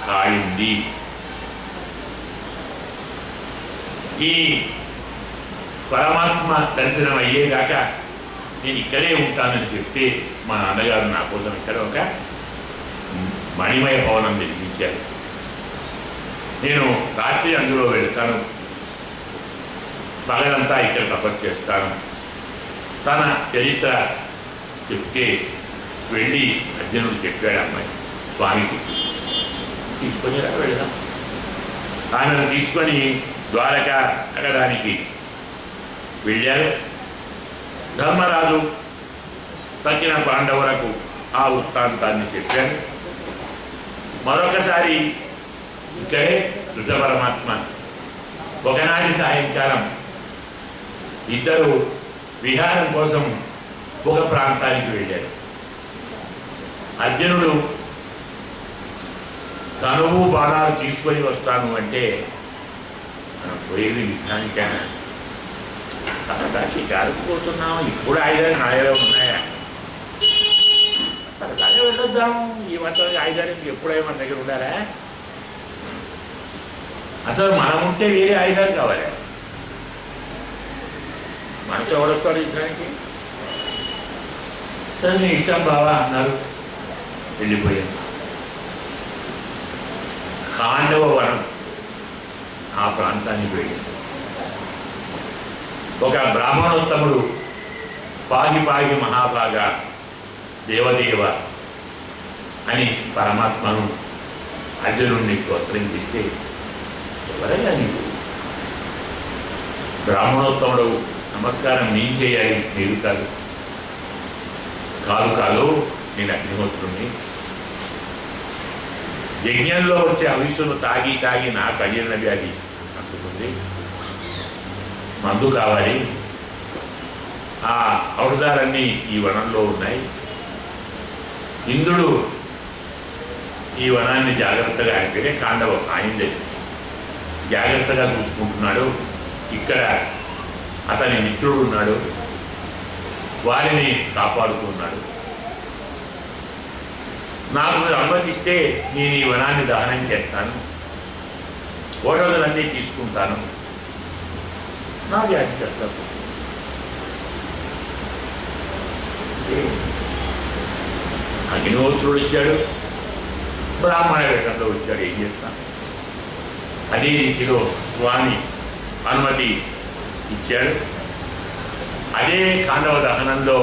కాళింది. ఈ పరమాత్మ దర్శనం అయ్యేదాకా నేను ఇక్కడే ఉంటానని చెప్తే మా నాన్నగారు నా కోసం ఇక్కడ ఒక మణిమయ భవనం నిర్మించారు. నేను రాత్రి అందులో వెళ్తాను, పగలంతా ఇక్కడ తపస్సు చేస్తాను. తన చరిత్ర చెప్తే వెళ్ళి అర్జునుడు చెప్పాడు అమ్మాయి స్వామికి, తీసుకొని వెళ్దాం. ఆమెను తీసుకొని ద్వారకా నగరానికి వెళ్ళారు. ధర్మరాజు తక్కిన పాండవులకు ఆ వృత్తాంతాన్ని చెప్పాను. మరొకసారి ఇక్కడే కృష్ణ పరమాత్మ ఒకనాటి సాయంకాలం ఇద్దరు విహారం కోసం ఒక ప్రాంతానికి వెళ్ళారు. అర్జునుడు తనువు బాణాలు తీసుకొని వస్తాను అంటే మనం పోయేది యుద్ధానికైనా సరదా షికారుకు పోతున్నాము, ఇప్పుడు ఆయుధాలు నా దగ్గర ఉన్నాయా, సరదాగా వెళ్ళొద్దాము, ఈ మాత్రం ఆయుధాలు ఎప్పుడైనా మన దగ్గర ఉండాలా, అసలు మనం ఉంటే వేరే ఆయుధాలు కావాలి, మనతో ఎవడొస్తాడు యుద్ధానికి, సరే నీ ఇష్టం బావా అన్నారు. వెళ్ళిపోయాను. ఖాండవ వనం ఆ ప్రాంతానికి వెళ్ళి ఒక బ్రాహ్మణోత్తముడు పాగి పాగి మహాభాగా దేవదేవ అని పరమాత్మను అర్జునుడిని స్తోత్రించిస్తే, ఎవరైనా నీకు బ్రాహ్మణోత్తముడు నమస్కారం నేను చేయాలి, మీరు కాదు, కాదు కాదు నేను అగ్నిహోత్రుణ్ణి, యజ్ఞంలో వచ్చే అవిసును తాగి తాగి నాకు అజీర్ణ వ్యాధి అందుతుంది, మందు కావాలి, ఆ ఔషధాలన్నీ ఈ వనంలో ఉన్నాయి, ఇంద్రుడు ఈ వనాన్ని జాగ్రత్తగా అంటే ఖాండవం ఆయనదే జాగ్రత్తగా చూసుకుంటున్నాడు, ఇక్కడ అతని మిత్రుడు ఉన్నాడు, వారిని కాపాడుతున్నాడు, నాకు అనుమతిస్తే నేను ఈ వనాన్ని దహనం చేస్తాను, ఓషధులన్నీ తీసుకుంటాను, నా వ్యాధి చేస్తాను. అగ్నిహోత్రుడు ఇచ్చాడు, బ్రాహ్మణ వేషంలో వచ్చాడు, ఏం చేస్తాను. అదే రీతిలో స్వామి అనుమతి ఇచ్చాడు. అదే ఖాండవ దహనంలో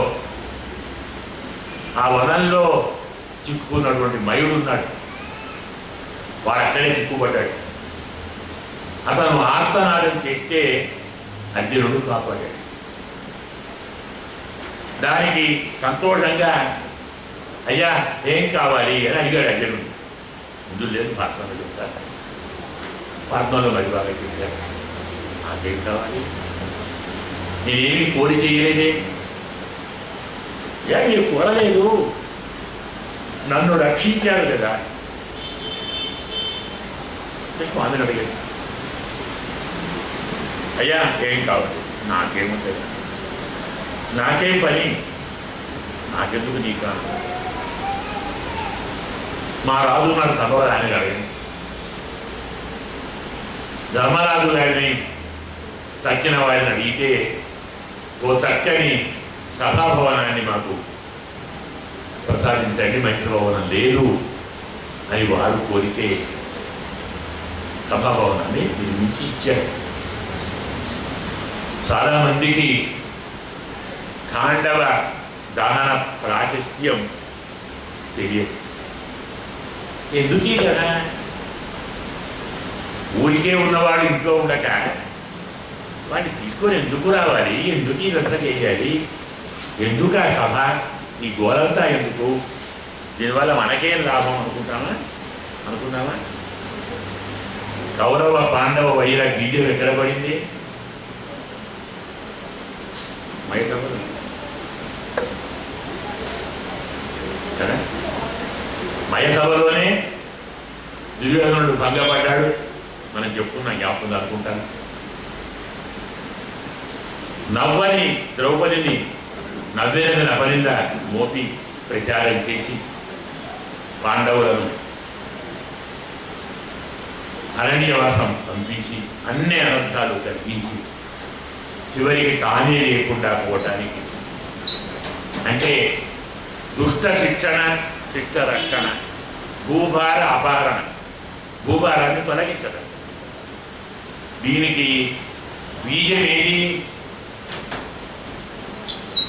ఆ వనంలో చిక్కుకున్నటువంటి మయుడు ఉన్నాడు, వాడు అక్కడే చిక్కుపడ్డాడు. అతను ఆర్తనాదం చేస్తే అర్జునుడు కాపాడాడు. దానికి సంతోషంగా అయ్యా ఏం కావాలి అని అడిగాడు అర్జునుడు. ముందు లేదు పాత్మలో చెప్తారు, పాత్మలో మరి బాగా చెప్పారు, నాకేం కావాలి, నేనేమి కోరి చేయలేదే, మీరు కోరలేదు, నన్ను రక్షించారు కదా. స్వామిని అడిగాడు, అయ్యా ఏం కావాలి, నాకేముంటుంది, నాకేం పని, నాకెందుకు నీకా, మా రాజు నాకు సర్వదాని గారిని ధర్మరాజు గారిని తక్కిన వారిని అడిగితే ఓ చక్కని సభాభవనాన్ని మాకు ప్రసాదించండి, మంచి భవనం లేదు అని వారు కోరితే సభాభవనాన్ని నిర్మించి ఇచ్చారు. చాలామందికి ఖాండవ దహన ప్రాశస్త్యం తెలియదు. ఎందుకీ కదా, ఊరికే ఉన్నవాడు ఇంట్లో ఉండక వాడిని తీసుకొని ఎందుకు రావాలి, ఎందుకు ఇదంతా చేయాలి, ఎందుకు ఆ సభ, ఈ గోలంతా ఎందుకు, దీనివల్ల మనకేం లాభం అనుకున్నామా. కౌరవ పాండవ వైర బీజం ఎక్కడ పడింది, మయసభలో కదా, మయసభలోనే దుర్యోధనుడు భంగపడ్డాడు. మనం చెప్పుకున్నాం, జ్ఞాపకం అనుకుంటాను. నవ్వని ద్రౌపదిని నవ్వేనని అపనింద మోపి ప్రచారం చేసి పాండవులను అరణ్యవాసం పంపించి అన్ని అనర్థాలు తగ్గించి చివరికి తానే లేకుండా పోవటానికి, అంటే దుష్ట శిక్షణ శిక్ష రక్షణ, భూభార అపహరణ, భూభారాన్ని తొలగించడం, దీనికి బీజం ఏది,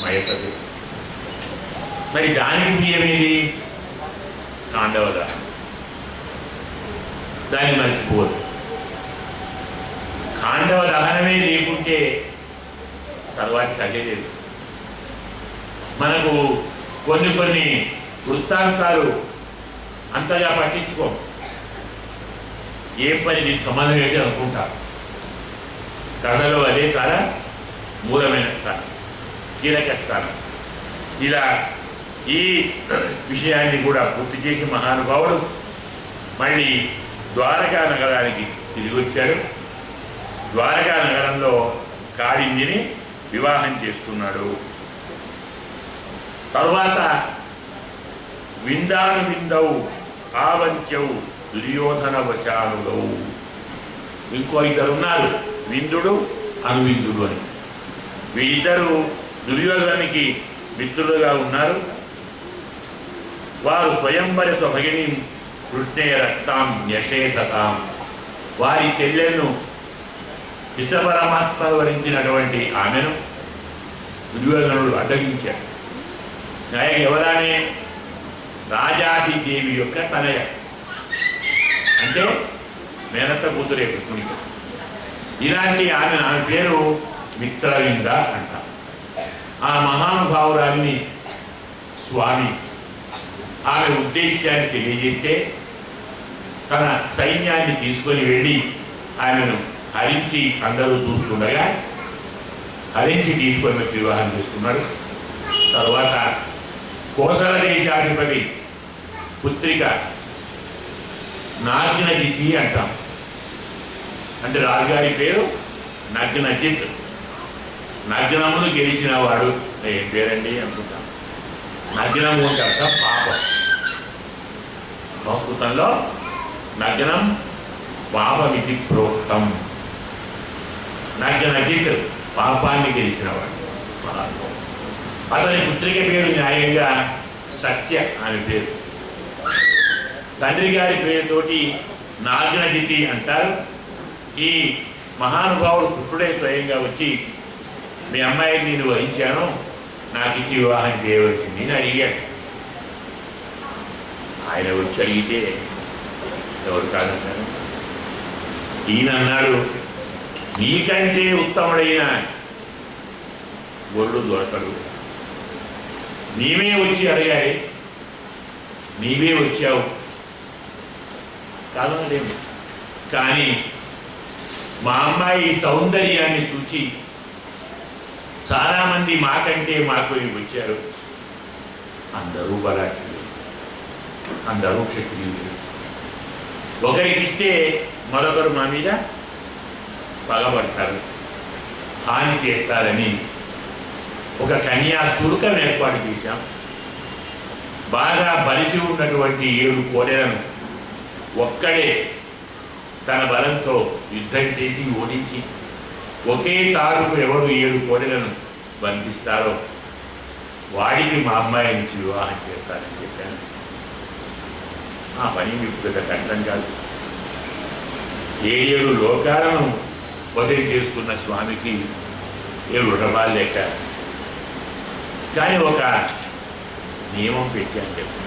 మయసభ. మరి దానికి బీజం ఏది, ఖాండవ దాన్ని మర్చిపోదు. ఖాండవ దహనమే లేకుంటే తర్వాతి కదే లేదు. మనకు కొన్ని వృత్తాంతాలు అంతగా పట్టించుకో, ఏ పని నీకు సంబంధం ఏంటి అనుకుంటారు. కథలో అదే చాలా మూలమైన స్థానం, కీలక స్థానం. ఇలా ఈ విషయాన్ని కూడా పూర్తి చేసి మహానుభావుడు మళ్ళీ ద్వారకా నగరానికి తిరిగి వచ్చాడు. ద్వారకా నగరంలో కాళిందిని వివాహం చేసుకున్నాడు. తరువాత విందాను విందవు ఆవంచవు దుర్యోధన వశానుగవు, ఇంకో ఇద్దరు ఉన్నారు, విందుడు అనువిందుడు అని. వీరిద్దరూ దుర్యోధనునికి మిత్రులుగా ఉన్నారు. వారు స్వయంవర స్వభగిని కృష్ణే రక్తాం న్యషేధతాం, వారి చెల్లెలను కృష్ణ పరమాత్మను వరించినటువంటి ఆమెను దుర్యోధనుడు అడ్డగించాడు. ఆయన ఎవరానే? రాజాధిదేవి యొక్క తనయ, అంటే మేనత్త కూతురే కృష్ణునికి. ఇలాంటి ఆమె పేరు మిత్రవింద అంట. ఆ మహానుభావురాలిని స్వామి ఆమె ఉద్దేశ్యాన్ని తెలియజేస్తే తన సైన్యాన్ని తీసుకొని వెళ్ళి ఆమెను హరించి, అందరూ చూస్తుండగా హరించి తీసుకొని వచ్చి వివాహం చేసుకున్నాడు. తర్వాత కోసల దేశాధిపతి పుత్రిక నాగ్నజితి అంటాం, అంటే రాజుగారి పేరు నగ్నజిత్. నగ్నమును గెలిచిన వాడు ఏం పేరండి అనుకుంటాం. నగ్నము అంటే అర్థం పాపం. సంస్కృతంలో నగ్నం పాపమితి ప్రోక్తం. నగ్నజిత్ పాపాన్ని గెలిచిన వాడు. అతని పుత్రిక పేరు న్యాయంగా సత్య ఆమె పేరు. తండ్రి గారి పేరుతోటి నాగ్నజితి అంటారు. ఈ మహానుభావుడు కృష్ణుడే స్వయంగా వచ్చి, మీ అమ్మాయిని నేను వహించాను, నాకు ఇచ్చి వివాహం చేయవలసింది అని అడిగాడు. ఆయన వచ్చి అడిగితే ఎవరు కాదన్నారు. ఈయన అన్నాడు, నీకంటే ఉత్తముడైన గొర్రెలు దొరకడు, నీవే వచ్చి అడిగాయి, నీవే వచ్చావు కాదనలేము. కానీ మా అమ్మాయి సౌందర్యాన్ని చూచి చాలామంది మాకంటే మాకు వచ్చారు. అందరూ బలాఢ్యులు, అందరూ క్షత్రియులు. ఒకరికిస్తే మరొకరు మా మీద పగబడతారు, హాని చేస్తారని ఒక కన్యా శుల్కం ఏర్పాటు చేశాం. బాగా బలిసి ఉన్నటువంటి 7 కోడెలను ఒక్కడే తన బలంతో యుద్ధం చేసి ఓడించి ఒకే తారుకు ఎవరు 7 కోడెలను బంధిస్తారో వాడికి మా అమ్మాయి నుంచి వివాహం చేస్తానని చెప్పాను. ఆ పని మీకు పెద్ద కష్టం కాదు. 7 లోకాలను వసతి చేసుకున్న స్వామికి ఏ వృషభాలు లేక, కానీ ఒక నియమం పెట్టాను చెప్పి,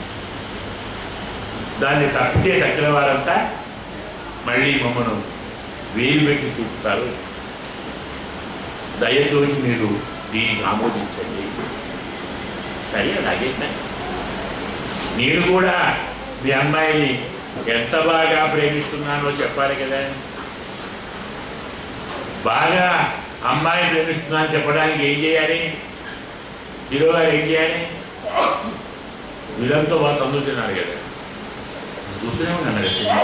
దాన్ని తప్పితే తక్కిన వారంతా మళ్ళీ మమ్మను వేలు పెట్టి చూపుతారు. దయతో మీరు దీనికి ఆమోదించండి. సరే అలాగే, నేను కూడా మీ అమ్మాయిని ఎంత బాగా ప్రేమిస్తున్నానో చెప్పాలి కదా. బాగా అమ్మాయిని ప్రేమిస్తున్నాను చెప్పడానికి ఏం చేయాలి? హీరో గారు ఏం చేయాలి? వీళ్ళంతో బాగా తందులు తిన్నారు కదా, చూస్తూనే ఉన్నాను కదా సినిమా.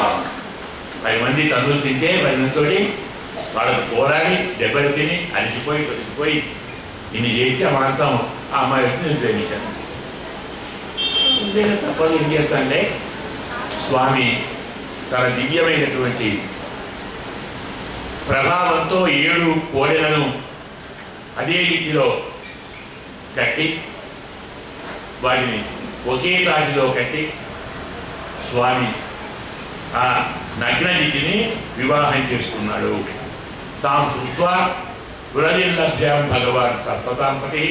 10 మంది తందులు తింటే 10 మందితో వాళ్ళకు పోరాడి దెబ్బలు తిని అలిసిపోయి కొలిసిపోయి ఇన్ని చేస్తే మాడతాం. ఆ అమ్మాయి వచ్చి నేను ప్రేమించాను. ఇంతేగా, తప్పదు. ఏం చేస్తానంటే స్వామి తన దివ్యమైనటువంటి ప్రభావంతో 7 కోడెలను అదే రీతిలో కట్టి వాటిని ఒకే తాటిలో కట్టి స్వామి ఆ నగ్నజితిని వివాహం చేసుకున్నాడు. తాము సృష్వా పురజిల్లభ్యాం భగవాన్ సప్తతాంపతి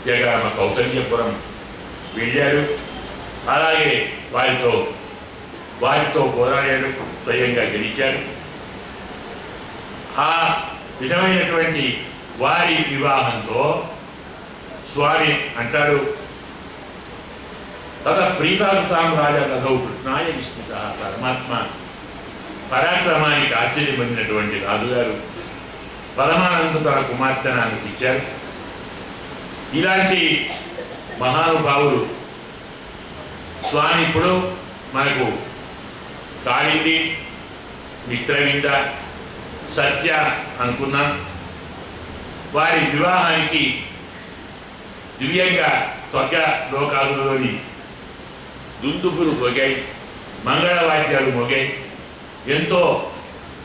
జగామ కౌసల్యపురం వెళ్ళాడు. అలాగే వారితో పోరాడాడు, స్వయంగా గెలిచాడు. ఆ విధమైనటువంటి వారి వివాహంతో స్వామి అంటాడు, తద ప్రీతాకృతాం రాజా కథౌ కృష్ణాయ విస్మిత. పరమాత్మ పరాక్రమానికి ఆశ్చర్యపడినటువంటి రాజుగారు పరమానంద తన కుమార్తెను ఆమెకు ఇచ్చారు. ఇలాంటి మహానుభావులు స్వామి ఇప్పుడు మనకు కాళింది, మిత్రవింద, సత్య అనుకున్నాం. వారి వివాహానికి దివ్యంగా స్వర్గ లోకాలలోని దుందుకులు మోగాయి, మంగళవాద్యాలు మోగాయి. ఎంతో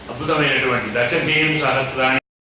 అద్భుతమైనటువంటి దశభేరు సహస్రాన్ని